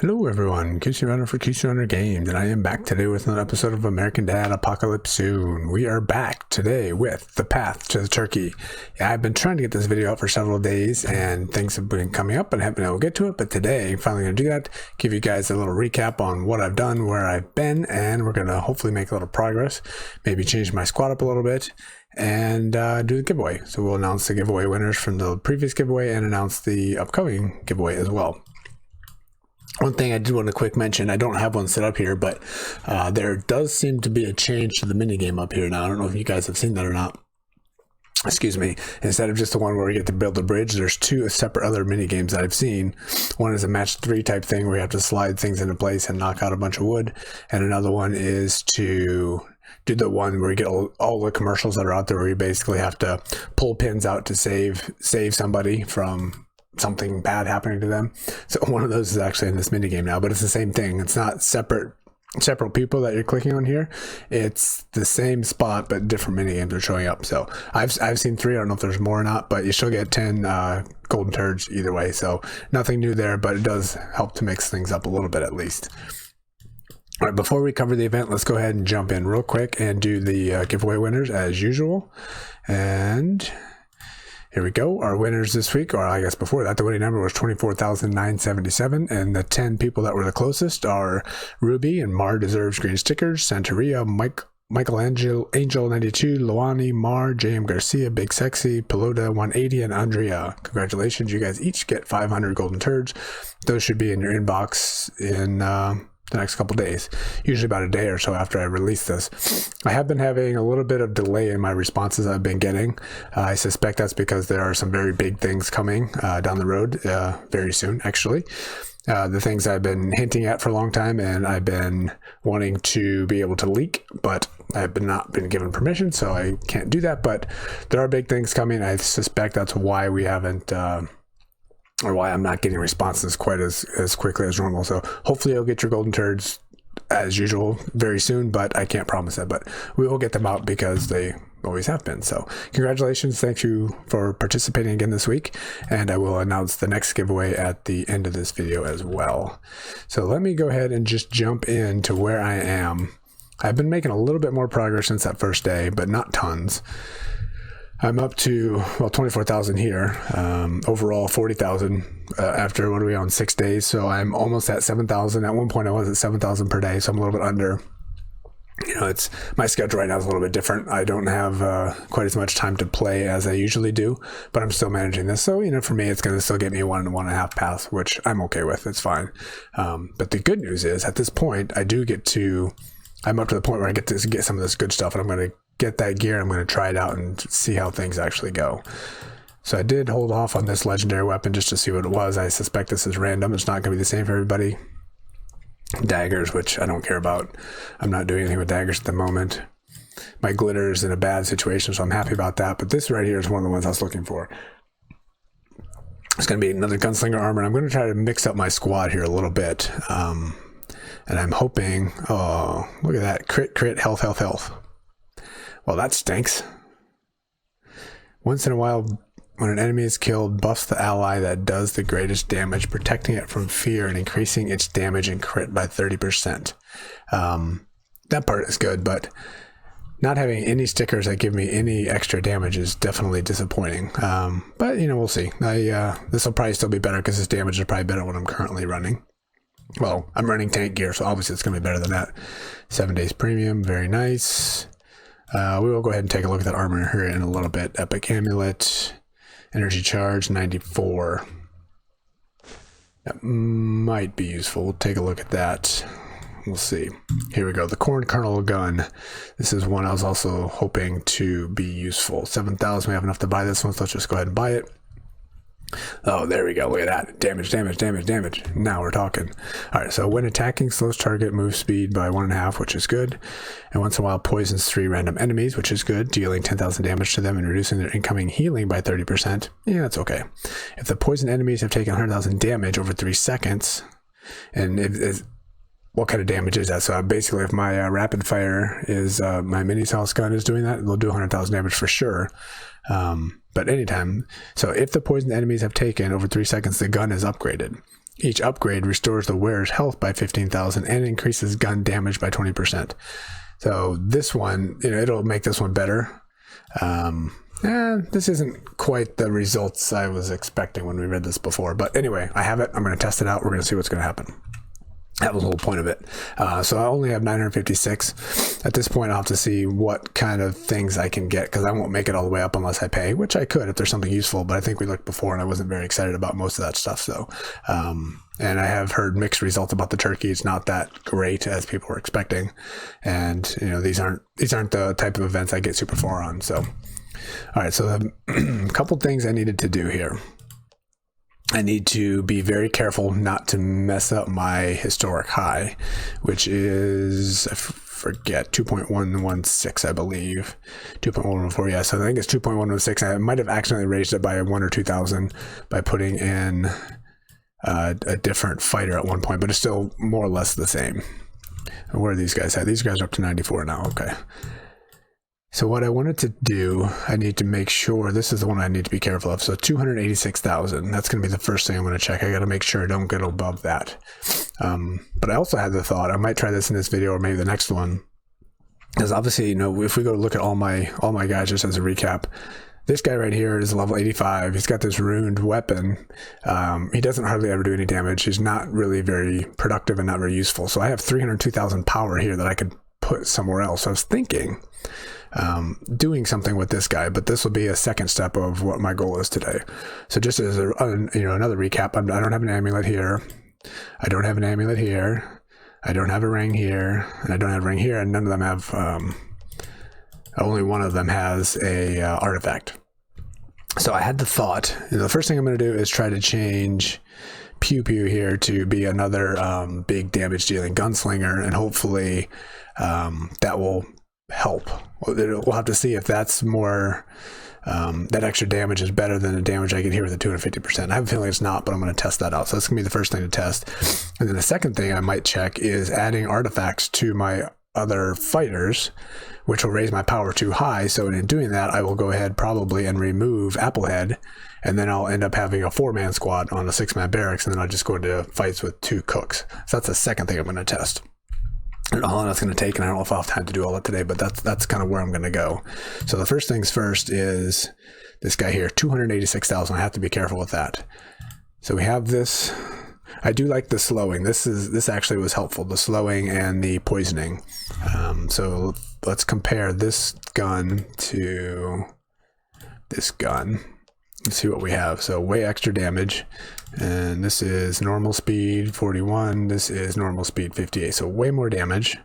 Hello everyone, QC Runner for QC Runner Games, and I am back today with another episode of American Dad Apocalypse Soon. We are back today with The Path to the Turkey. Yeah, I've been trying to get this video out for several days, and things have been coming up and I haven't been able to get to it, but today I'm finally going to do that, give you guys a little recap on what I've done, where I've been, and we're going to hopefully make a little progress, maybe change my squad up a little bit, and do the giveaway. So we'll announce the giveaway winners from the previous giveaway and announce the upcoming giveaway as well. One thing I did want to quick mention, I don't have one set up here, but there does seem to be a change to the minigame up here now. I don't know if you guys have seen that or not. Excuse me. Instead of just the one where we get to build a bridge, there's two separate other minigames that I've seen. One is a match 3 type thing where you have to slide things into place and knock out a bunch of wood. And another one is to do the one where you get all the commercials that are out there where you basically have to pull pins out to save somebody from something bad happening to them. So one of those is actually in this mini game now, but it's the same thing. It's not separate people that you're clicking on here. It's the same spot, but different mini games are showing up. So I've seen 3. I don't know if there's more or not, but you still get 10 golden turds either way. So nothing new there, but it does help to mix things up a little bit at least. All right, before we cover the event, let's go ahead and jump in real quick and do the giveaway winners as usual. And here we go. Our winners this week, or I guess before that, the winning number was 24,977, and the 10 people that were the closest are Ruby and Mar Deserves Green Stickers, Santeria, Michelangelo, Angel 92, Luani, Mar, JM Garcia, Big Sexy, Pelota 180, and Andrea. Congratulations, you guys each get 500 golden turds. Those should be in your inbox in the next couple days, usually about a day or so after I release this. I have been having a little bit of delay in my responses I've been getting. I suspect that's because there are some very big things coming down the road very soon, actually. The things I've been hinting at for a long time, and I've been wanting to be able to leak, but I've not been given permission, so I can't do that. But there are big things coming. I suspect that's why we haven't or why I'm not getting responses quite as quickly as normal. So hopefully you'll get your golden turds as usual very soon, but I can't promise that, but we will get them out because they always have been. So congratulations. Thank you for participating again this week. And I will announce the next giveaway at the end of this video as well. So let me go ahead and just jump into where I am. I've been making a little bit more progress since that first day, but not tons. I'm up to, well, 24,000 here, overall 40,000 after, what are we on, 6 days, so I'm almost at 7,000. At one point I was at 7,000 per day, so I'm a little bit under. You know, it's my schedule right now is a little bit different. I don't have quite as much time to play as I usually do, but I'm still managing this. So, you know, for me, it's going to still get me 1.5 paths, which I'm okay with. It's fine. But the good news is at this point, I'm up to the point where I get to get some of this good stuff, and I'm going to get that gear. I'm going to try it out and see how things actually go. So I did hold off on this legendary weapon just to see what it was. I suspect this is random. It's not going to be the same for everybody. Daggers, which I don't care about. I'm not doing anything with daggers at the moment. My glitter is in a bad situation, so I'm happy about that. But this right here is one of the ones I was looking for. It's going to be another Gunslinger Armor. I'm going to try to mix up my squad here a little bit. And I'm hoping, oh, look at that. Crit, health. Well, that stinks. Once in a while, when an enemy is killed, buffs the ally that does the greatest damage, protecting it from fear and increasing its damage and crit by 30%. That part is good, but not having any stickers that give me any extra damage is definitely disappointing. But, you know, we'll see. This will probably still be better because this damage is probably better than what I'm currently running. Well, I'm running tank gear, so obviously it's going to be better than that. 7 days premium, very nice. We will go ahead and take a look at that armor here in a little bit. Epic Amulet, Energy Charge 94. That might be useful. We'll take a look at that. We'll see. Here we go. The Kernel Gun. This is one I was also hoping to be useful. 7,000. We have enough to buy this one, so let's just go ahead and buy it. Oh, there we go. Look at that. Damage. Now we're talking. All right, so when attacking, slows target move speed by 1.5, which is good. And once in a while, poisons 3 random enemies, which is good, dealing 10,000 damage to them and reducing their incoming healing by 30%. Yeah, that's okay. If the poison enemies have taken 100,000 damage over 3 seconds, and what kind of damage is that? So basically, if my rapid fire is, my mini sauce gun is doing that, it'll do 100,000 damage for sure. But anytime, so if the poison enemies have taken over 3 seconds, the gun is upgraded. Each upgrade restores the wearer's health by 15,000 and increases gun damage by 20%. So this one, it'll make this one better. This isn't quite the results I was expecting when we read this before. But anyway, I have it. I'm going to test it out. We're going to see what's going to happen. That was the whole point of it. So I only have 956. At this point, I'll have to see what kind of things I can get, because I won't make it all the way up unless I pay, which I could if there's something useful. But I think we looked before, and I wasn't very excited about most of that stuff. So, and I have heard mixed results about the turkey. It's not that great as people were expecting, and these aren't the type of events I get super far on. So, all right. So a couple things I needed to do here. I need to be very careful not to mess up my historic high, which is, I forget, 2.116, I believe. 2.114, yeah, so I think it's 2.116. I might have accidentally raised it by 1 or 2,000 by putting in a different fighter at one point, but it's still more or less the same. And where are these guys at? These guys are up to 94 now, okay. So what I wanted to do, I need to make sure, this is the one I need to be careful of. So 286,000, that's going to be the first thing I'm going to check. I got to make sure I don't get above that. But I also had the thought, I might try this in this video or maybe the next one. Because obviously, if we go to look at all my guys just as a recap, this guy right here is level 85. He's got this ruined weapon. He doesn't hardly ever do any damage. He's not really very productive and not very useful. So I have 302,000 power here that I could put somewhere else. So I was thinking doing something with this guy, but this will be a second step of what my goal is today. So just as another recap, I don't have an amulet here. I don't have an amulet here. I don't have a ring here, and I don't have a ring here, and none of them have, only one of them has a artifact. So I had the thought, the first thing I'm going to do is try to change Pew Pew here to be another big damage dealing gunslinger, and hopefully that will help. We'll have to see if that's more, that extra damage is better than the damage I get here with the 250%. I have a feeling it's not, but I'm going to test that out. So that's going to be the first thing to test. And then the second thing I might check is adding artifacts to my other fighters, which will raise my power too high. So in doing that, I will go ahead probably and remove Applehead, and then I'll end up having a 4-man squad on a 6-man barracks, and then I'll just go into fights with 2 cooks. So that's the second thing I'm going to test. I don't know how long that's going to take, and I don't know if I'll have time to do all that today, but that's kind of where I'm going to go. So the first things first is this guy here, 286,000. I have to be careful with that. So we have this. I do like the slowing. This actually was helpful, the slowing and the poisoning. So let's compare this gun to this gun. Let's see what we have. So way extra damage, and this is normal speed 41. This is normal speed 58. So way more damage.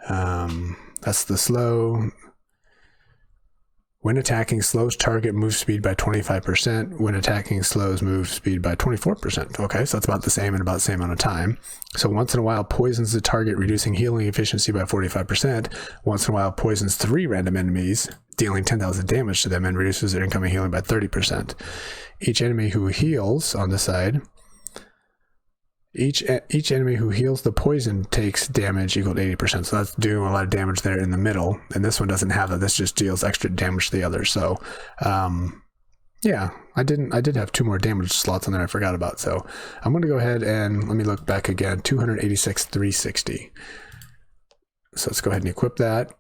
That's the slow. When attacking, slows target move speed by 25%. When attacking, slows move speed by 24%. Okay, so that's about the same in about the same amount of time. So once in a while, poisons the target, reducing healing efficiency by 45%. Once in a while, poisons 3 random enemies, dealing 10,000 damage to them, and reduces their incoming healing by 30%. Each enemy who heals on this side, each enemy who heals the poison takes damage equal to 80%. So that's doing a lot of damage there in the middle. And this one doesn't have that. This just deals extra damage to the others. So, yeah, I did have 2 more damage slots on there I forgot about. So I'm going to go ahead and let me look back again. 286,360. So let's go ahead and equip that.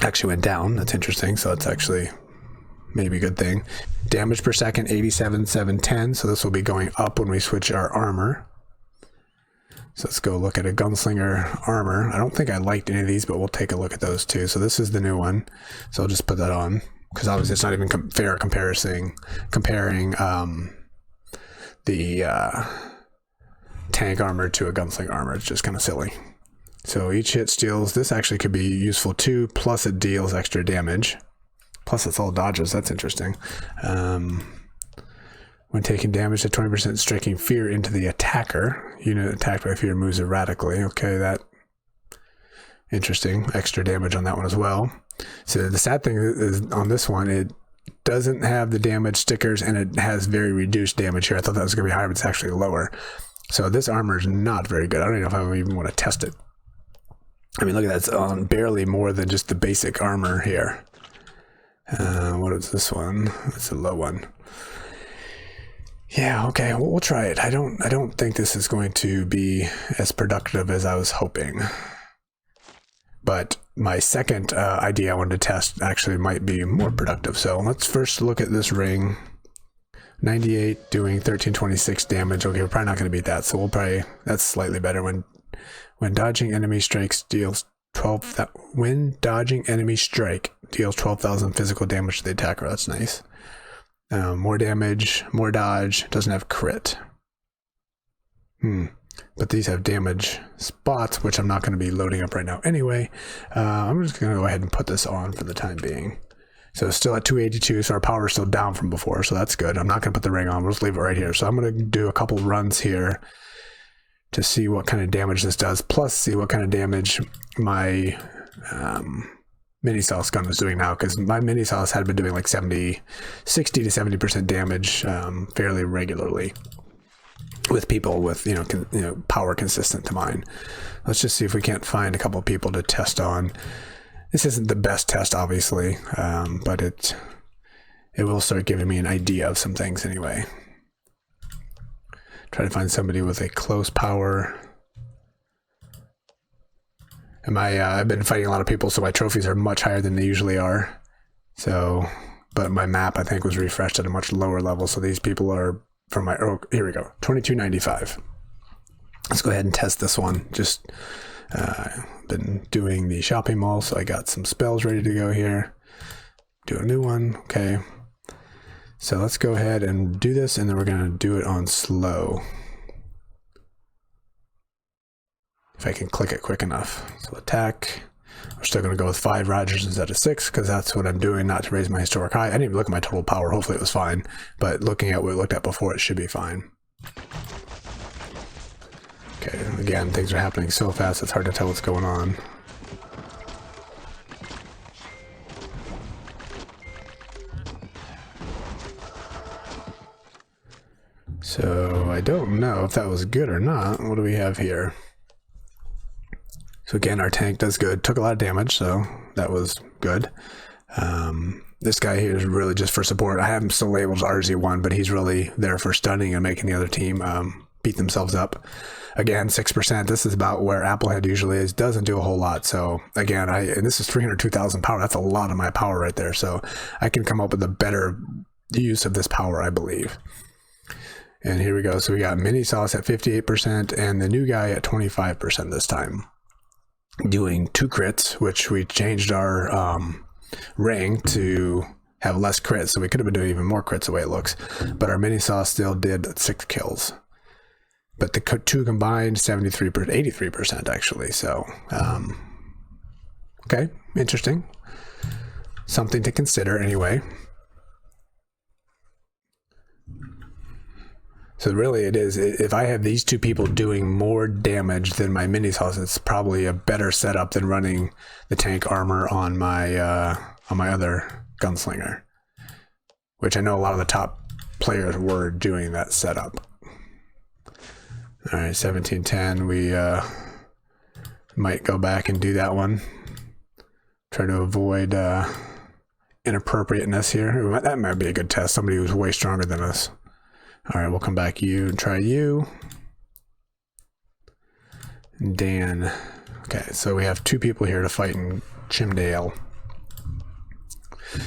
Actually went down. That's interesting. So that's actually maybe a good thing. Damage per second, 87,710. So this will be going up when we switch our armor. So let's go look at a Gunslinger Armor. I don't think I liked any of these, but we'll take a look at those too. So this is the new one. So I'll just put that on, because obviously it's not even fair comparing the tank armor to a Gunslinger Armor. It's just kind of silly. So each hit steals. This actually could be useful too, plus it deals extra damage. Plus it's all dodges. That's interesting. When taking damage at 20%, striking fear into the attacker. Unit attacked by fear moves erratically. Okay, that interesting. Extra damage on that one as well. So the sad thing is on this one, it doesn't have the damage stickers, and it has very reduced damage here. I thought that was going to be higher, but it's actually lower. So this armor is not very good. I don't even know if I even want to test it. I mean, look at that. It's on barely more than just the basic armor here. What is this one? It's a low one. Yeah, okay, we'll try it. I don't think this is going to be as productive as I was hoping. But my second idea I wanted to test actually might be more productive. So let's first look at this ring. 98 doing 1326 damage. Okay, we're probably not going to beat that. So we'll probably, that's slightly better. When dodging enemy strikes deals 12. When dodging enemy strike deals 12,000 physical damage to the attacker. That's nice. More damage, more dodge. Doesn't have crit. But these have damage spots, which I'm not going to be loading up right now anyway. I'm just going to go ahead and put this on for the time being. So it's still at 282, so our power is still down from before, so that's good. I'm not going to put the ring on. We'll just leave it right here. So I'm going to do a couple runs here to see what kind of damage this does, plus see what kind of damage my mini sauce gun was doing now, because my mini sauce had been doing like 60 to 70% damage fairly regularly with people with power consistent to mine. Let's just see if we can't find a couple of people to test on. This isn't the best test, obviously, but it will start giving me an idea of some things anyway. Try to find somebody with a close power. And I've been fighting a lot of people, so my trophies are much higher than they usually are. So, but my map I think was refreshed at a much lower level, so these people are from my, oh, here we go, 2295. Let's go ahead and test this one. Just been doing the shopping mall, so I got some spells ready to go here. Do a new one. Okay, so let's go ahead and do this, and then we're gonna do it on slow, if I can click it quick enough. So attack, we're still gonna go with 5 Rogers instead of 6, because that's what I'm doing, not to raise my historic high. I didn't even look at my total power. Hopefully it was fine, but looking at what we looked at before, it should be fine. Okay, again, things are happening so fast it's hard to tell what's going on. So I don't know if that was good or not. What do we have here? So again, our tank does good. Took a lot of damage, so that was good. This guy here is really just for support. I have him still labeled RZ1, but he's really there for stunning and making the other team beat themselves up. Again, 6%. This is about where Applehead usually is. Doesn't do a whole lot. So again, and this is 302,000 power. That's a lot of my power right there. So I can come up with a better use of this power, I believe. And here we go. So we got Mini Sauce at 58% and the new guy at 25% this time. Doing 2 crits, which we changed our ring to have less crits. So we could have been doing even more crits the way it looks. But our Mini Sauce still did 6 kills. But the 2 combined, 83% actually. So, okay, interesting. Something to consider anyway. So really it is, if I have these 2 people doing more damage than my mini sauce, it's probably a better setup than running the tank armor on my other gunslinger, which I know a lot of the top players were doing that setup. All right, 1710, we might go back and do that one. Try to avoid inappropriateness here. That might be a good test, somebody who's way stronger than us. All right, we'll come back you and try you. Dan. Okay, so we have 2 people here to fight in Chimdale.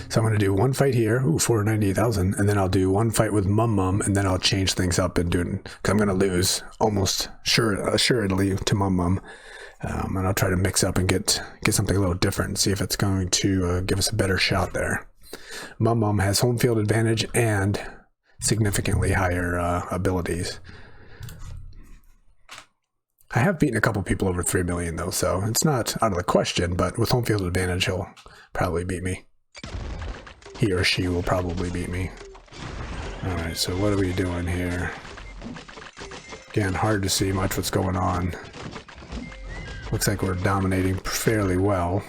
So I'm going to do 1 fight here, 498,000, and then I'll do 1 fight with Mum, and then I'll change things up and do it, because I'm going to lose almost assuredly to Mum. And I'll try to mix up and get something a little different and see if it's going to give us a better shot there. Mum has home field advantage and significantly higher abilities. I have beaten a couple people over 3 million though, so it's not out of the question, but with home field advantage he'll probably beat me. He or she will probably beat me. Alright, so what are we doing here? Again, hard to see much what's going on. Looks like we're dominating fairly well.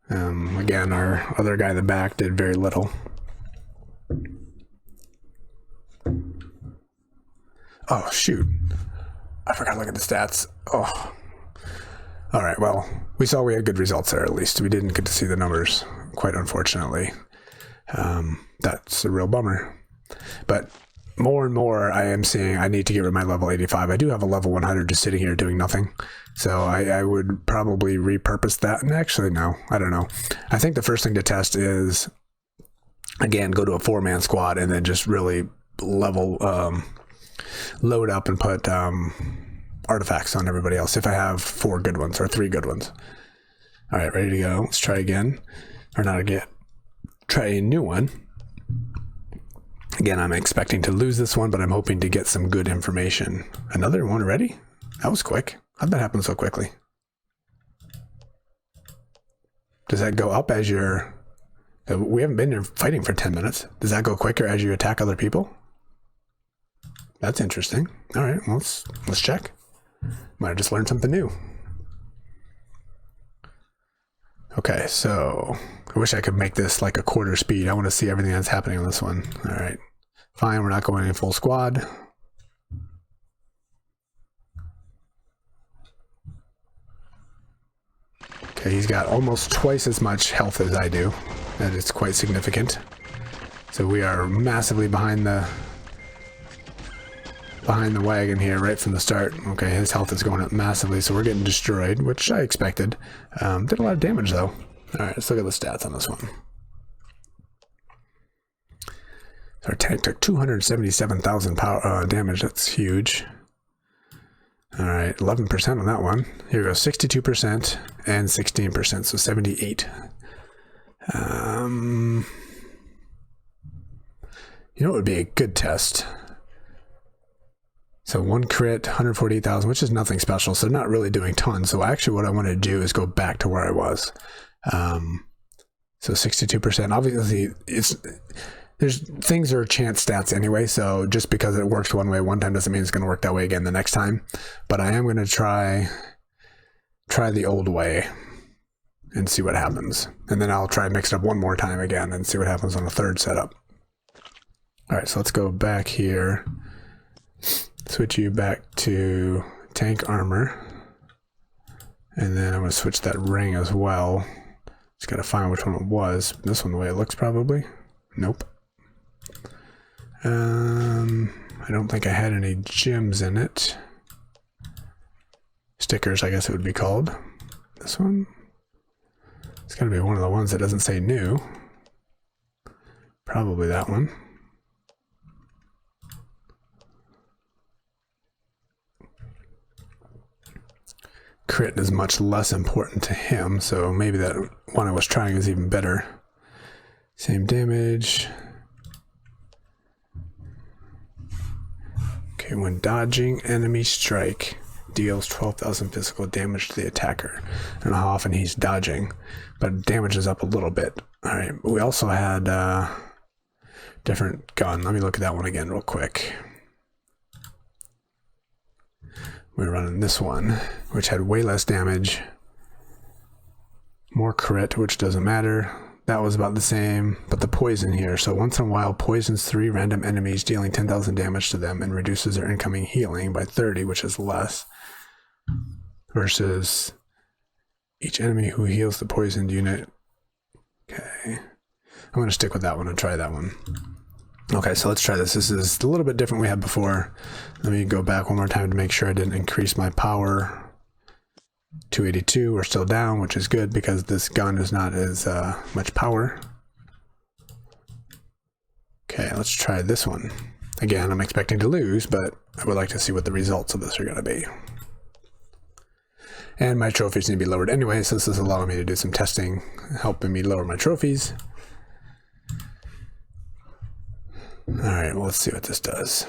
Again, our other guy in the back did very little. Oh, shoot. I forgot to look at the stats. Oh. Alright, well, we saw we had good results there at least. We didn't get to see the numbers, quite unfortunately. That's a real bummer. But more and more I am seeing I need to get rid of my level 85. I do have a level 100 just sitting here doing nothing. So I would probably repurpose that. And actually, no, I don't know. I think the first thing to test is, again, go to a 4-man squad and then just really level, load up and put artifacts on everybody else. If I have 4 good ones or 3 good ones. All right, ready to go. Let's try again. Or not again. Try a new one. Again, I'm expecting to lose this one, but I'm hoping to get some good information. Another one already? That was quick. How'd that happen so quickly? Does that go up as you're... We haven't been here fighting for 10 minutes. Does that go quicker as you attack other people? That's interesting. All right, well, let's check. Might have just learned something new. Okay, so I wish I could make this like a quarter speed. I want to see everything that's happening on this one. All right, fine. We're not going in full squad. Okay, he's got almost twice as much health as I do. That is quite significant. So we are massively behind the wagon here right from the start. Okay, his health is going up massively, so we're getting destroyed, which I expected. Did a lot of damage though. All right, let's look at the stats on this one. Our tank took 277,000 power damage. That's huge. All right, 11% on that one. Here we go, 62% and 16%, so 78. You know what would be a good test? So 1 crit, 148,000, which is nothing special, so not really doing tons. So actually what I want to do is go back to where I was. So 62%. Obviously, things are chance stats anyway, so just because it works one way one time doesn't mean it's going to work that way again the next time. But I am going to try the old way and see what happens. And then I'll try and mix it up one more time again and see what happens on a third setup. All right, so let's go back here. Switch you back to tank armor. And then I'm going to switch that ring as well. Just got to find which one it was. This one, the way it looks, probably. Nope. I don't think I had any gems in it. Stickers, I guess it would be called. This one? It's got to be one of the ones that doesn't say new. Probably that one. Crit is much less important to him, so maybe that one I was trying is even better. Same damage. Okay, when dodging enemy strike, deals 12,000 physical damage to the attacker. I don't know how often he's dodging, but damage is up a little bit. All right, we also had different gun. Let me look at that one again real quick. We're running this one, which had way less damage. More crit, which doesn't matter. That was about the same, but the poison here. So once in a while, poisons 3 random enemies, dealing 10,000 damage to them, and reduces their incoming healing by 30, which is less. Versus each enemy who heals the poisoned unit. Okay. I'm going to stick with that one and try that one. Okay, so let's try this. This is a little bit different than we had before. Let me go back one more time to make sure I didn't increase my power. 282, we're still down, which is good because this gun is not as much power. Okay, let's try this one. Again, I'm expecting to lose, but I would like to see what the results of this are going to be. And my trophies need to be lowered anyway, so this is allowing me to do some testing, helping me lower my trophies. Alright, well, let's see what this does.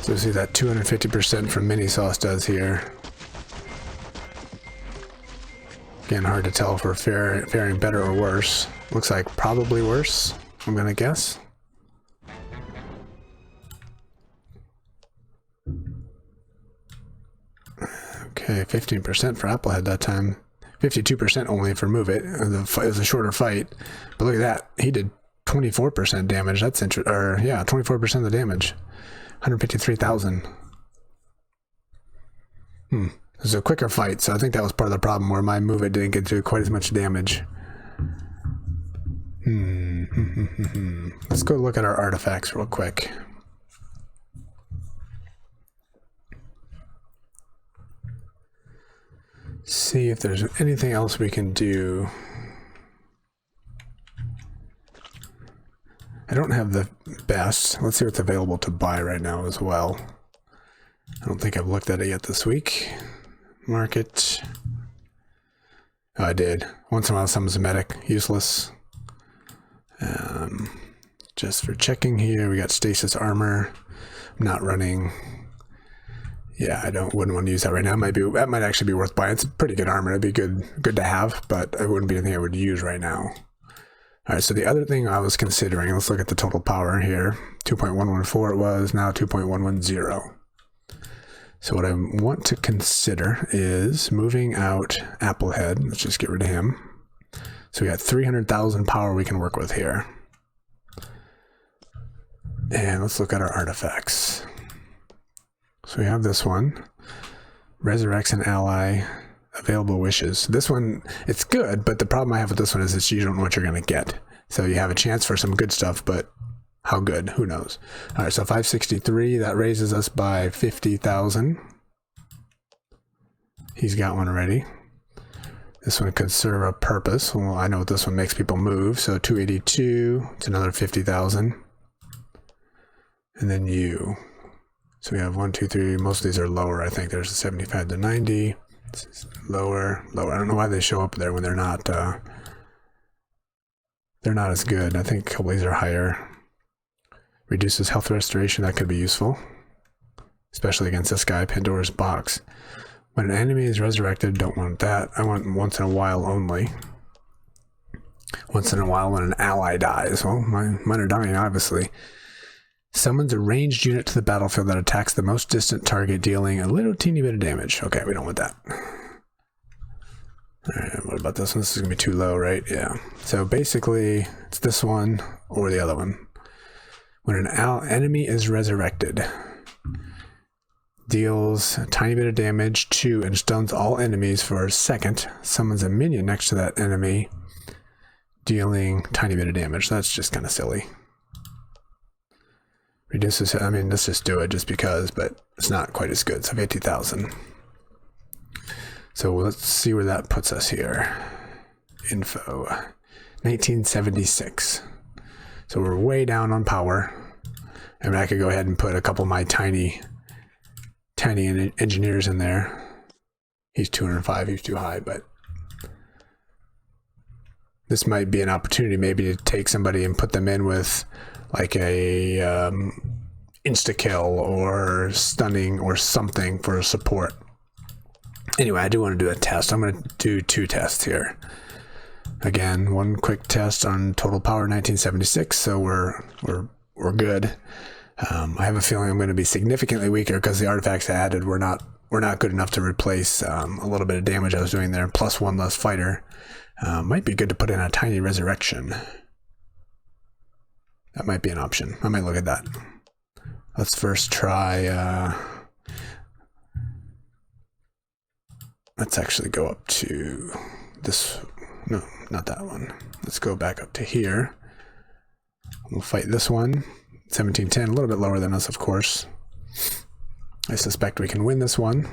So see that 250% from mini sauce does here. Again, hard to tell if we're faring better or worse. Looks like probably worse, I'm gonna guess. Okay, 15% for Applehead that time. 52% only for Move It. It was a shorter fight. But look at that. He did 24% damage. That's interesting. Or, yeah, 24% of the damage. 153,000. It was a quicker fight, so I think that was part of the problem where my move didn't get to do quite as much damage. Let's go look at our artifacts real quick. See if there's anything else we can do. I don't have the best. Let's see what's available to buy right now as well. I don't think I've looked at it yet this week. Market. Oh, I did. Once in a while, someone's a medic. Useless. Just for checking here, we got stasis armor. I'm not running. Yeah, wouldn't want to use that right now. That might actually be worth buying. It's pretty good armor. It'd be good to have, but it wouldn't be anything I would use right now. All right, so the other thing I was considering, let's look at the total power here. 2.114 it was, now 2.110. So what I want to consider is moving out Applehead. Let's just get rid of him. So we got 300,000 power we can work with here. And let's look at our artifacts. So we have this one. Resurrects an ally. Available wishes. This one, it's good, but the problem I have with this one is that you don't know what you're going to get. So you have a chance for some good stuff, but how good? Who knows? All right, so 563, that raises us by 50,000. He's got one already. This one could serve a purpose. Well, I know what this one makes people move. So 282, it's another 50,000. And then you. So we have 1, 2, 3. Most of these are lower. I think there's a 75 to 90. Lower. I don't know why they show up there when they're not as good. I think a couple of these are higher. Reduces health restoration. That could be useful, especially against this guy, Pandora's Box. When an enemy is resurrected, don't want that. I want once in a while only. Once in a while when an ally dies. Well, mine are dying, obviously. Summons a ranged unit to the battlefield that attacks the most distant target, dealing a little teeny bit of damage. Okay, we don't want that. Alright, what about this one? This is going to be too low, right? Yeah. So basically, it's this one or the other one. When an enemy is resurrected, deals a tiny bit of damage to and stuns all enemies for a second, summons a minion next to that enemy, dealing a tiny bit of damage. That's just kind of silly. Reduces, I mean, let's just do it just because, but it's not quite as good. So 50,000. So let's see where that puts us here. Info. 1976. So we're way down on power. I mean, I could go ahead and put a couple of my tiny engineers in there. He's 205, he's too high, but this might be an opportunity maybe to take somebody and put them in with like a insta-kill or stunning or something for support. Anyway, I do want to do a test. I'm going to do 2 tests here. Again, one quick test on total power 1976, so we're good. I have a feeling I'm going to be significantly weaker because the artifacts I added were not good enough to replace a little bit of damage I was doing there, plus 1 less fighter. Might be good to put in a tiny resurrection. That might be an option. I might look at that. Let's first try, let's actually go up to this. No, not that one. Let's go back up to here. We'll fight this one. 1710, a little bit lower than us, of course. I suspect we can win this one.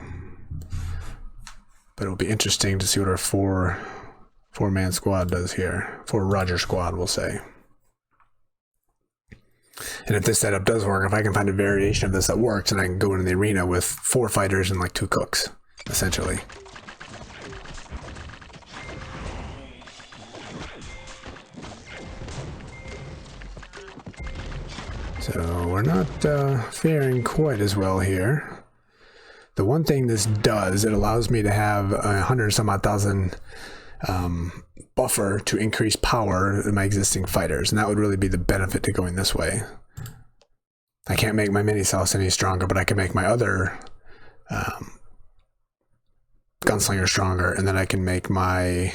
But it'll be interesting to see what our four-man squad does here. 4 Roger squad, we'll say. And if this setup does work, if I can find a variation of this that works, and I can go into the arena with 4 fighters and like 2 cooks, essentially. So we're not faring quite as well here. The one thing this does, it allows me to have 100 some odd thousand buffer to increase power in my existing fighters, and that would really be the benefit to going this way. I can't make my mini sauce any stronger, but I can make my other gunslinger stronger, and then I can make my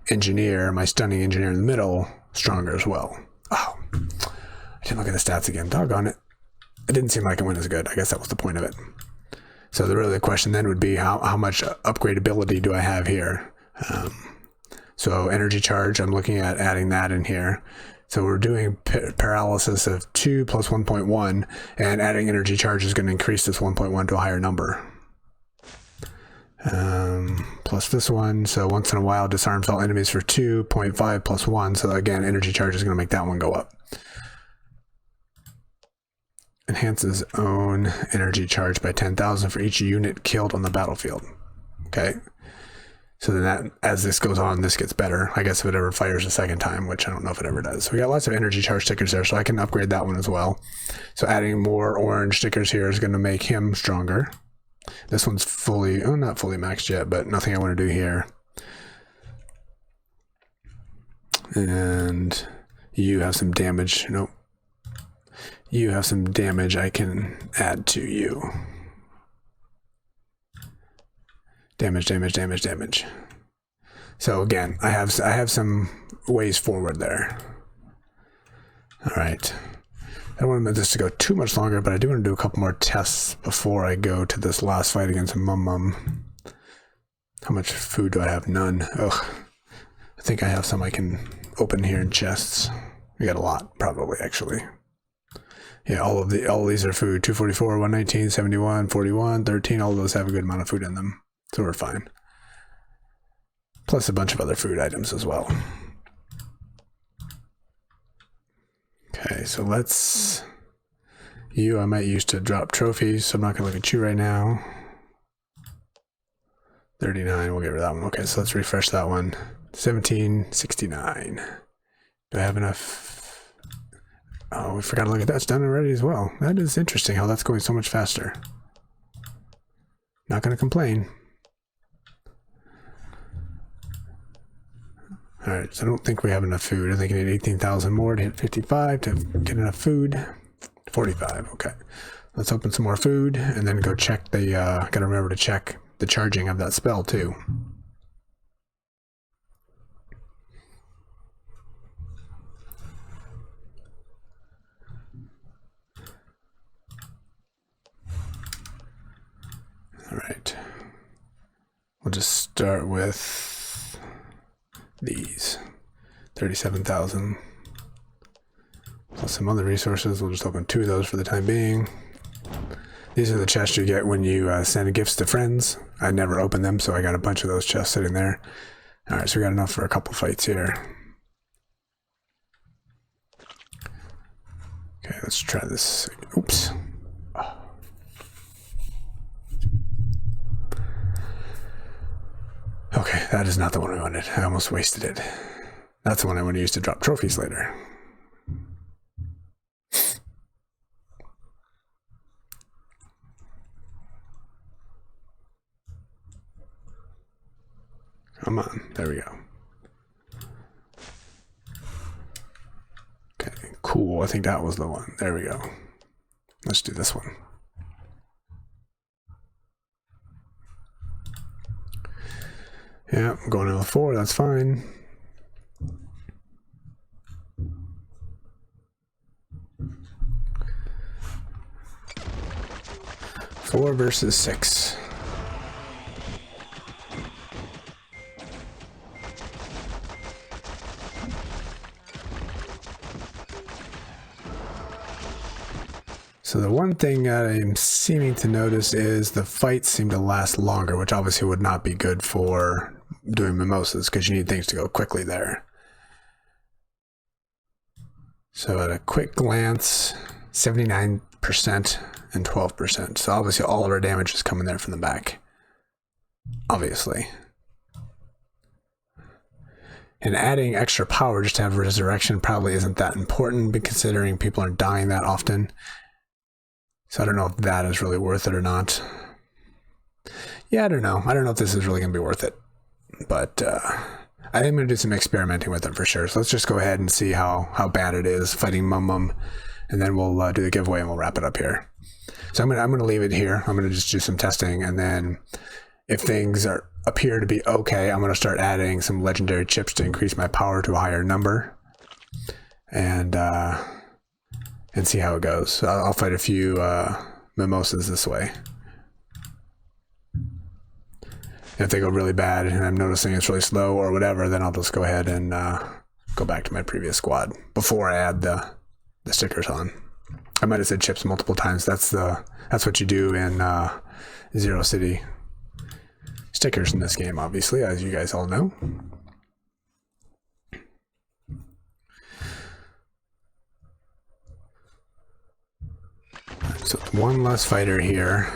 engineer, my stunning engineer in the middle, stronger as well. Oh, I didn't look at the stats again. Doggone it. It didn't seem like it went as good. I guess that was the point of it. So the question then would be how much upgradability do I have here? So energy charge, I'm looking at adding that in here. So we're doing paralysis of 2 plus 1.1, and adding energy charge is going to increase this 1.1 to a higher number. Plus this one, so once in a while disarms all enemies for 2.5 plus 1, so again energy charge is going to make that one go up. Enhances own energy charge by 10,000 for each unit killed on the battlefield. Okay, so then that, as this goes on, this gets better, I guess, if it ever fires a second time, which I don't know if it ever does. So we got lots of energy charge stickers there, so I can upgrade that one as well. So adding more orange stickers here is going to make him stronger. This one's fully, oh, not fully maxed yet, but nothing I want to do here. And you have some damage. Nope. You have some damage I can add to you. Damage, damage, damage, damage. So again, I have some ways forward there. All right. I don't want this to go too much longer, but I do want to do a couple more tests before I go to this last fight against Mum. How much food do I have? None. Ugh. I think I have some I can open here in chests. We got a lot, probably, actually. Yeah, all these are food. 244, 119, 71, 41, 13. All of those have a good amount of food in them, so we're fine. Plus a bunch of other food items as well. Okay, so let's... You I might use to drop trophies, so I'm not going to look at you right now. 39, we'll get rid of that one. Okay, so let's refresh that one. 1769. Do I have enough? Oh, we forgot to look at that. It's done already as well. That is interesting how that's going so much faster. Not going to complain. Alright, so I don't think we have enough food. I think I need 18,000 more to hit 55 to get enough food. 45, okay. Let's open some more food and then go check the, gotta remember to check the charging of that spell too. Alright. We'll just start with these 37,000 plus some other resources. We'll just open 2 of those for the time being. These are the chests you get when you send gifts to friends. I never opened them, so I got a bunch of those chests sitting there. All right, so we got enough for a couple fights here. Okay, let's try this. Oops. Okay, that is not the one we wanted. I almost wasted it. That's the one I want to use to drop trophies later. Come on, there we go. Okay, cool. I think that was the one. There we go. Let's do this one. Yeah, I'm going to 4, that's fine. 4 versus 6. So the one thing that I'm seeming to notice is the fights seem to last longer, which obviously would not be good for doing mimosas because you need things to go quickly there. So at a quick glance, 79% and 12%. So obviously all of our damage is coming there from the back. Obviously. And adding extra power just to have resurrection probably isn't that important, but considering people aren't dying that often. So I don't know if that is really worth it or not. Yeah, I don't know. I don't know if this is really going to be worth it. But I think I'm going to do some experimenting with it for sure. So let's just go ahead and see how bad it is fighting Mum. And then we'll do the giveaway and we'll wrap it up here. So I'm going to leave it here. I'm going to just do some testing. And then if things appear to be okay, I'm going to start adding some legendary chips to increase my power to a higher number. And see how it goes. So I'll fight a few mimosas this way. If they go really bad and I'm noticing it's really slow or whatever, then I'll just go ahead and go back to my previous squad before I add the stickers on. I might have said chips multiple times. That's what you do in Zero City. Stickers in this game, obviously, as you guys all know. So one less fighter here.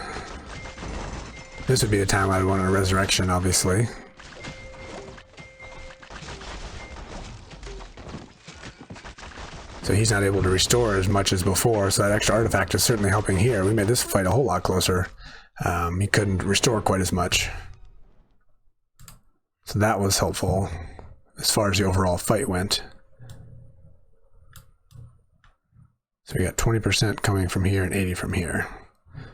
This would be the time I'd want a resurrection, obviously. So he's not able to restore as much as before, so that extra artifact is certainly helping here. We made this fight a whole lot closer. He couldn't restore quite as much. So that was helpful as far as the overall fight went. So we got 20% coming from here and 80 from here.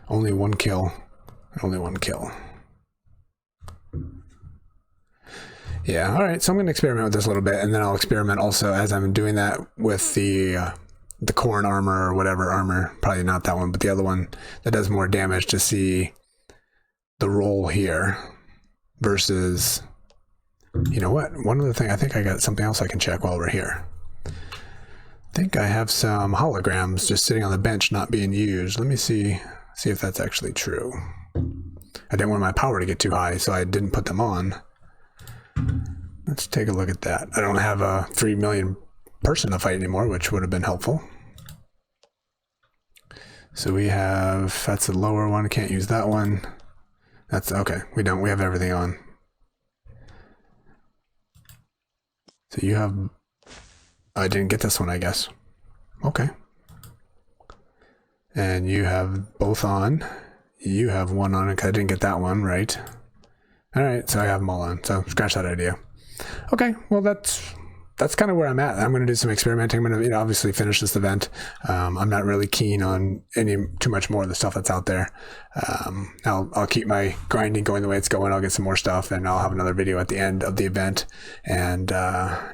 Only one kill. Only one kill. Yeah, all right, so I'm going to experiment with this a little bit, and then I'll experiment also as I'm doing that with the corn armor or whatever armor. Probably not that one, but the other one that does more damage, to see the roll here versus... You know what? One other thing, I think I got something else I can check while we're here. I think I have some holograms just sitting on the bench not being used. Let me see if that's actually true. I didn't want my power to get too high, so I didn't put them on. Let's take a look at that. I don't have a 3 million person to fight anymore, which would have been helpful. So we have, that's the lower one, can't use that one. That's okay, we have everything on. So you have, I didn't get this one, I guess. Okay. And you have both on. You have one on, because I didn't get that one, right? All right, so I have them all on, so scratch that idea. Okay, well that's kind of where I'm at. I'm going to do some experimenting. I'm going to, obviously finish this event. I'm not really keen on too much more of the stuff that's out there. I'll keep my grinding going the way it's going. I'll get some more stuff, and I'll have another video at the end of the event, and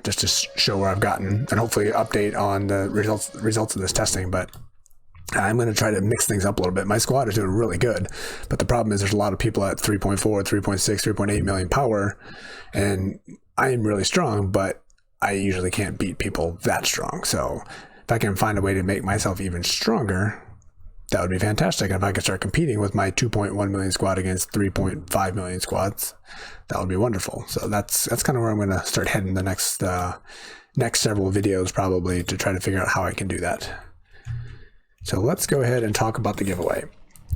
just to show where I've gotten, and hopefully update on the results of this testing. But I'm going to try to mix things up a little bit. My squad is doing really good, but the problem is there's a lot of people at 3.4, 3.6, 3.8 million power, and I am really strong, but I usually can't beat people that strong. So if I can find a way to make myself even stronger, that would be fantastic. And if I could start competing with my 2.1 million squad against 3.5 million squads, that would be wonderful. So that's kind of where I'm going to start heading the next several videos, probably, to try to figure out how I can do that. So let's go ahead and talk about the giveaway.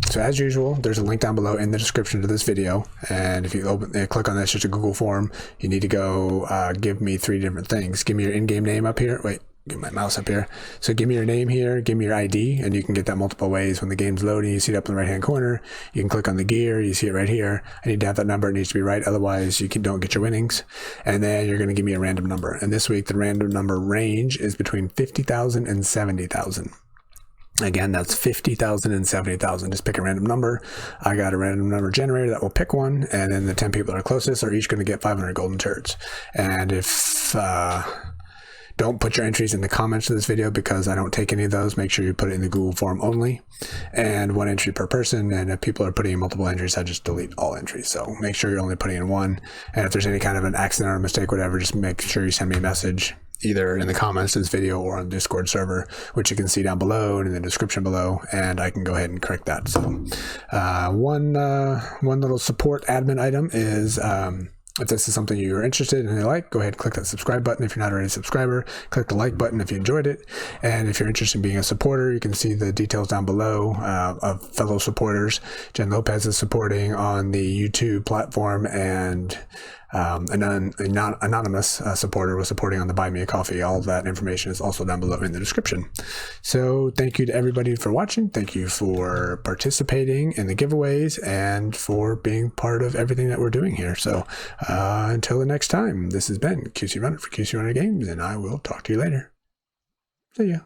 So as usual, there's a link down below in the description to this video, and if you click on this, just a Google form. You need to go give me 3 different things. Give me your in-game name up here. Wait, get my mouse up here. So give me your name here, give me your ID, and you can get that multiple ways. When the game's loading, you see it up in the right-hand corner. You can click on the gear, you see it right here. I need to have that number, it needs to be right, otherwise you don't get your winnings. And then you're going to give me a random number. And this week, the random number range is between 50,000 and 70,000. Again, that's 50,000 and 70,000. Just pick a random number. I got a random number generator that will pick one, and then the 10 people that are closest are each going to get 500 golden turds. And if don't put your entries in the comments of this video, because I don't take any of those. Make sure you put it in the Google form only, and 1 entry per person. And if people are putting in multiple entries, I just delete all entries. So make sure you're only putting in 1. And if there's any kind of an accident or a mistake, whatever, just make sure you send me a message, either in the comments of this video or on the Discord server, which you can see down below and in the description below, and I can go ahead and correct that. So one little support admin item is, if this is something you're interested in and you like, go ahead and click that subscribe button. If you're not already a subscriber, click the like button if you enjoyed it. And if you're interested in being a supporter, you can see the details down below of fellow supporters. Jen Lopez is supporting on the YouTube platform, and an anonymous supporter was supporting on the Buy Me a Coffee. All of that information is also down below in the description. So thank you to everybody for watching. Thank you for participating in the giveaways and for being part of everything that we're doing here. So until the next time, this has been QC Runner for QC Runner Games, and I will talk to you later. See ya.